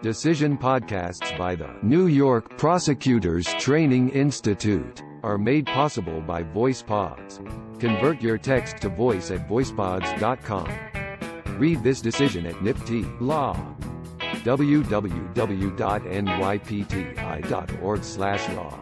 Decision podcasts by the New York Prosecutors Training Institute are made possible by VoicePods. Convert your text to voice at voicepods.com. Read this decision at NYPTI Law. www.nypti.org/law.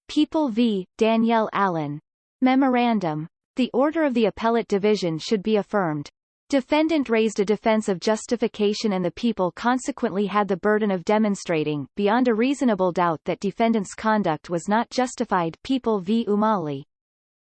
People v. Danielle Allen. Memorandum. The order of the Appellate Division should be affirmed. Defendant raised a defense of justification and the people consequently had the burden of demonstrating, beyond a reasonable doubt, that defendant's conduct was not justified. People v. Umali.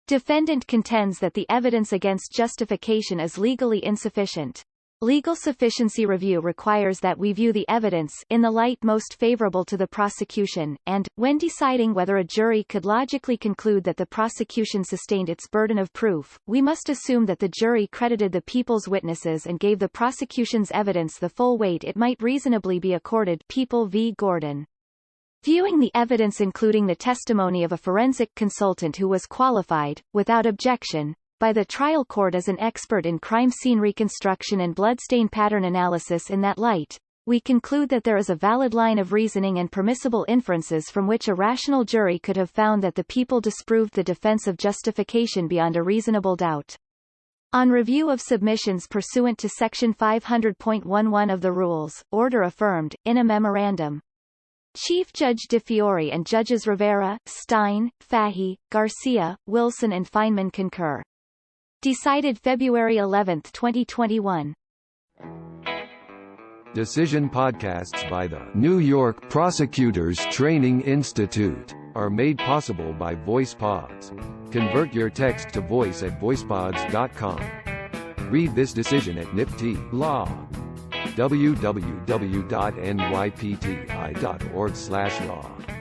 Defendant contends that the evidence against justification is legally insufficient. Legal sufficiency review requires that we view the evidence in the light most favorable to the prosecution, and, when deciding whether a jury could logically conclude that the prosecution sustained its burden of proof, we must assume that the jury credited the people's witnesses and gave the prosecution's evidence the full weight it might reasonably be accorded. People v. Gordon. Viewing the evidence including the testimony of a forensic consultant who was qualified, without objection, by the trial court as an expert in crime scene reconstruction and bloodstain pattern analysis, in that light, we conclude that there is a valid line of reasoning and permissible inferences from which a rational jury could have found that the people disproved the defense of justification beyond a reasonable doubt. On review of submissions pursuant to Section 500.11 of the Rules, order affirmed, in a memorandum. Chief Judge DeFiore and Judges Rivera, Stein, Fahy, Garcia, Wilson and Feynman concur. Decided February 11, 2021. Decision podcasts by the New York Prosecutors Training Institute are made possible by VoicePods. Convert your text to voice at voicepods.com. Read this decision at NYPTI Law. www.nypti.org/law.